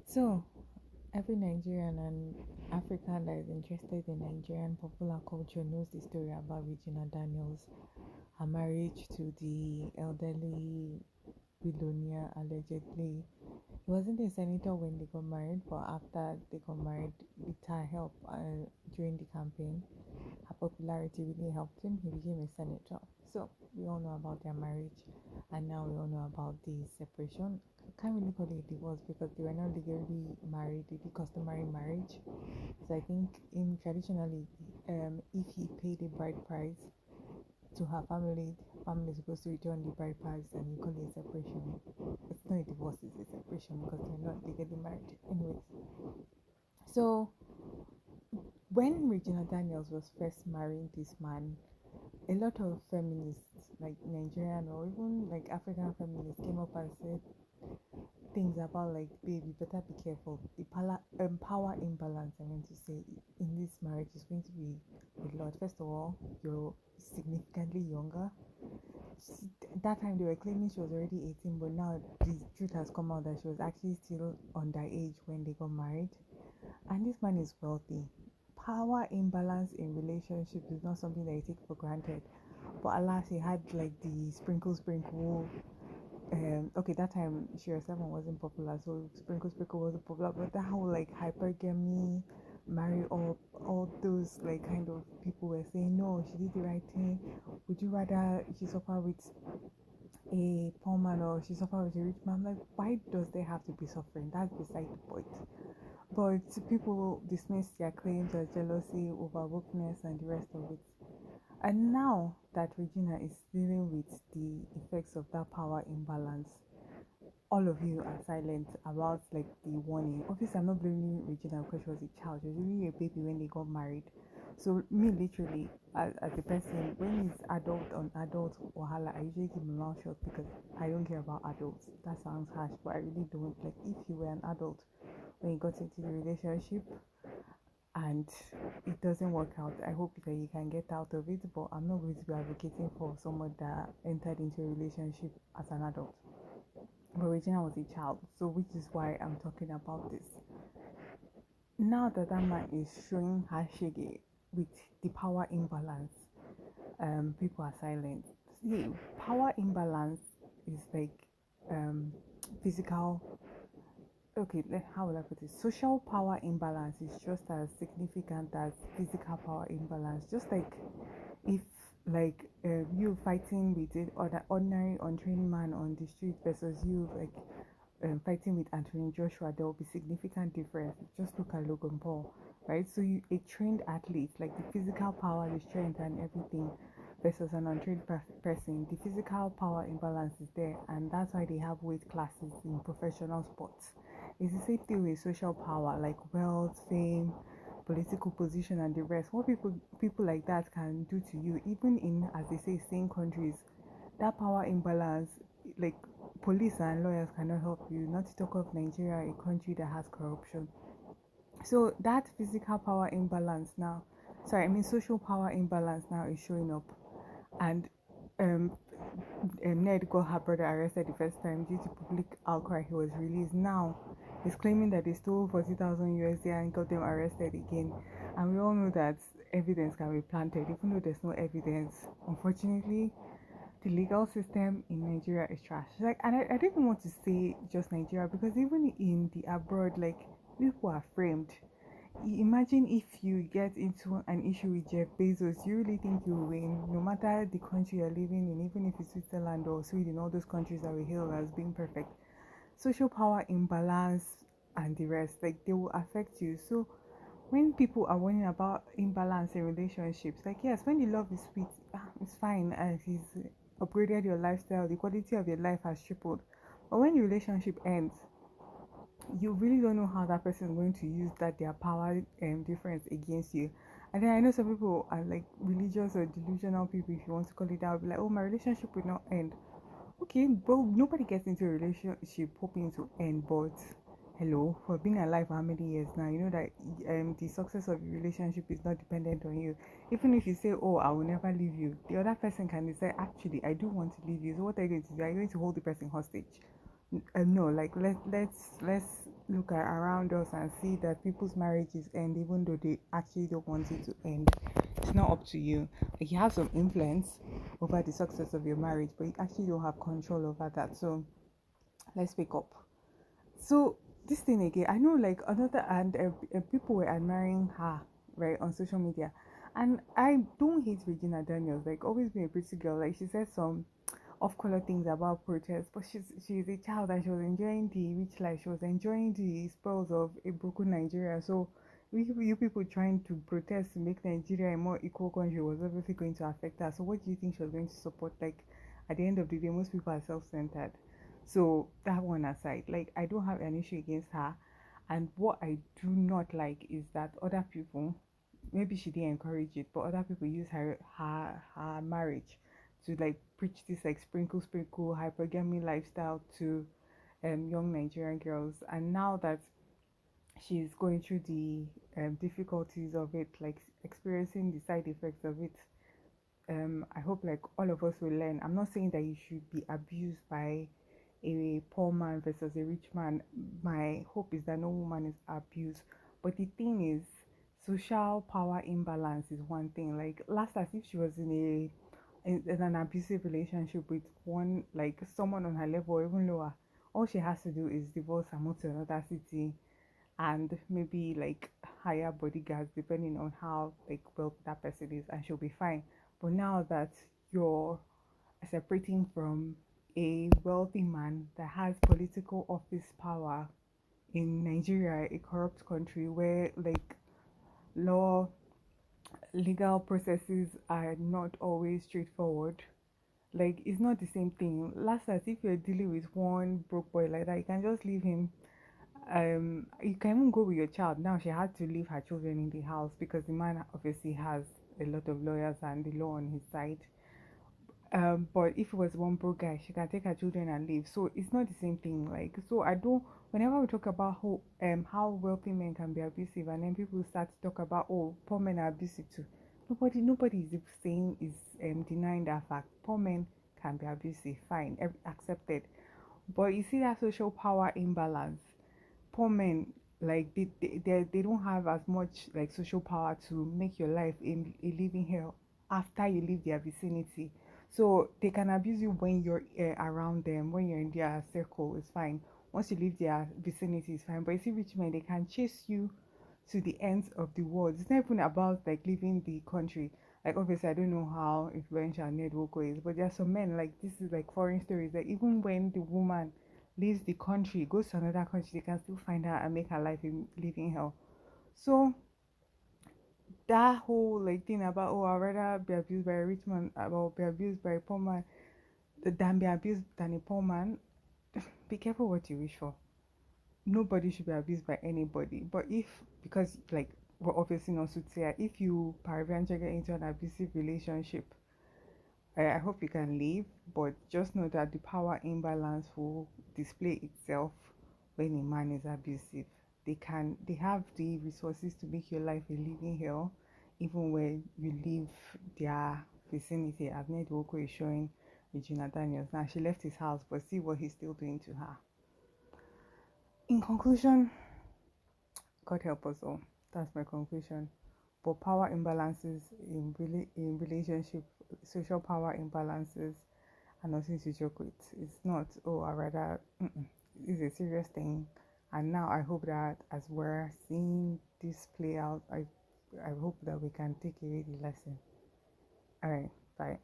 So, every Nigerian and African that is interested in Nigerian popular culture knows the story about Regina Daniels, her marriage to the elderly billionaire allegedly. He wasn't a senator when they got married, but after they got married, with her help during the campaign, her popularity really helped him. He became a senator. So we all know about their marriage, and now we all know about the separation. I can't really call it a divorce because they were not legally married; they did customary marriage. So I think in traditionally, if he paid a bride price to her family, family is supposed to return the bride price, and you call it a separation. It's not a divorce; it's a separation because they're not legally married. Anyways, so when Regina Daniels was first marrying this man, a lot of feminists, like Nigerian or even like African feminists, came up and said things about like, baby, better be careful. The power imbalance, I meant to say, in this marriage is going to be a lot. First of all, you're significantly younger. That time they were claiming she was already 18, but now the truth has come out that she was actually still underage when they got married. And this man is wealthy. Power imbalance in relationships is not something that you take for granted. But alas, he had like the sprinkle. Okay, that time Shira 7 wasn't popular, so sprinkle wasn't popular. But that whole like hypergamy, marry all those like kind of people were saying no, she did the right thing. Would you rather she suffer with a poor man or she suffer with a rich man? Like, why does there have to be suffering? That's beside the point. But people dismiss their claims as jealousy, overworkedness, and the rest of it. And now that Regina is dealing with the effects of that power imbalance, all of you are silent about like the warning. Obviously, I'm not blaming Regina because she was a child. She was really a baby when they got married. So me literally, as a person, when it's adult on adult wahala, I usually keep my mouth shut because I don't care about adults. That sounds harsh, but I really don't. Like if you were an adult when you got into the relationship and it doesn't work out, I hope that you can get out of it. But I'm not going to be advocating for someone that entered into a relationship as an adult. But Regina was a child, so which is why I'm talking about this. Now that that man is showing her shege with the power imbalance, people are silent. See, power imbalance is like um, physical. Okay, how will I put it? Social power imbalance is just as significant as physical power imbalance. Just like if like you fighting with an ordinary untrained man on the street versus you like fighting with Anthony Joshua, there will be significant difference. Just look at Logan Paul, right? So you a trained athlete, like the physical power, the strength, and everything, versus an untrained person, the physical power imbalance is there, and that's why they have weight classes in professional sports. It's the same thing with social power, like wealth, fame, political position, and the rest. What people like that can do to you, even in, as they say, same countries, that power imbalance, like police and lawyers cannot help you, not to talk of Nigeria, a country that has corruption. So that physical power imbalance now, sorry, I mean social power imbalance now is showing up. And um, Ned got her brother arrested the first time due to public outcry. He was released. Now he's claiming that they stole 40,000 USD and got them arrested again. And we all know that evidence can be planted, even though there's no evidence. Unfortunately, the legal system in Nigeria is trash. Like, and I don't even want to say just Nigeria because even in the abroad, like people are framed. Imagine if you get into an issue with Jeff Bezos, you really think you win, no matter the country you're living in, even if it's Switzerland or Sweden, all those countries that we hail as being perfect. Social power imbalance and the rest, like they will affect you. So when people are warning about imbalance in relationships, like yes, when the love is sweet, it's fine as he's upgraded your lifestyle, the quality of your life has tripled. But when the relationship ends, you really don't know how that person is going to use that their power difference against you. And then I know some people are like religious or delusional people, if you want to call it that, will be like, oh, my relationship will not end. Okay, well, nobody gets into a relationship hoping to end, but hello, for being alive for how many years now, you know that the success of your relationship is not dependent on you. Even if you say, oh, I will never leave you, the other person can decide, actually, I do want to leave you. So what are you going to do? Are you going to hold the person hostage? No, like let's look at around us and see that people's marriages end even though they actually don't want it to end. It's not up to you. Like, you have some influence over the success of your marriage, but you actually don't have control over that. So let's wake up. So this thing again, I know like another and people were admiring her right on social media, and I don't hate Regina Daniels. Like always been a pretty girl. Like she said some off-color things about protests, but she's a child and she was enjoying the rich life. She was enjoying the spoils of a broken Nigeria. So you people trying to protest to make Nigeria a more equal country was obviously going to affect her. So what do you think she was going to support? Like at the end of the day, most people are self-centered. So that one aside, like I don't have an issue against her. And what I do not like is that other people, maybe she didn't encourage it, but other people use her marriage to like preach this like sprinkle hypergamy lifestyle to young Nigerian girls. And now that she's going through the difficulties of it, like experiencing the side effects of it, I hope like all of us will learn. I'm not saying that you should be abused by a poor man versus a rich man. My hope is that no woman is abused. But the thing is, social power imbalance is one thing. Like last as if she was in an abusive relationship with one like someone on her level or even lower. All she has to do is divorce and move to another city and maybe like hire bodyguards depending on how like well that person is, and she'll be fine. But now that you're separating from a wealthy man that has political office power in Nigeria, a corrupt country where like law legal processes are not always straightforward. Like it's not the same thing. Last as if you're dealing with one broke boy like that, you can just leave him. You can even go with your child. Now she had to leave her children in the house because the man obviously has a lot of lawyers and the law on his side. But if it was one broke guy, she can take her children and leave. So it's not the same thing. Like, so I don't. Whenever we talk about how wealthy men can be abusive, and then people start to talk about poor men are abusive too. Nobody is saying is denying that fact. Poor men can be abusive, fine, accepted. But you see that social power imbalance. Poor men like they don't have as much like social power to make your life a living hell after you leave their vicinity. So they can abuse you when you're around them, when you're in their circle, it's fine. Once you leave their vicinity, it's fine. But you see, rich men, they can chase you to the ends of the world. It's not even about like leaving the country. Like obviously, I don't know how influential Ned Woko is, but there are some men like this is like foreign stories. That even when the woman leaves the country, goes to another country, they can still find her and make her life a living hell. So that whole like thing about I'd rather be abused by a rich man or be abused by a poor man than be abused than a poor man. Be careful what you wish for. Nobody should be abused by anybody. But if because like we're obviously not Sutsia, if you peradventure get into an abusive relationship, I hope you can leave, but just know that the power imbalance will display itself when a man is abusive. They have the resources to make your life a living hell, even when you leave their vicinity. As Ned Woko is showing Regina Daniels. Now she left his house, but see what he's still doing to her. In conclusion, God help us all. That's my conclusion. But power imbalances in relationship, social power imbalances are nothing to joke with. It's not. Oh, I rather. It's a serious thing. And now I hope that as we're seeing this play out, I hope that we can take away the lesson. All right. Bye.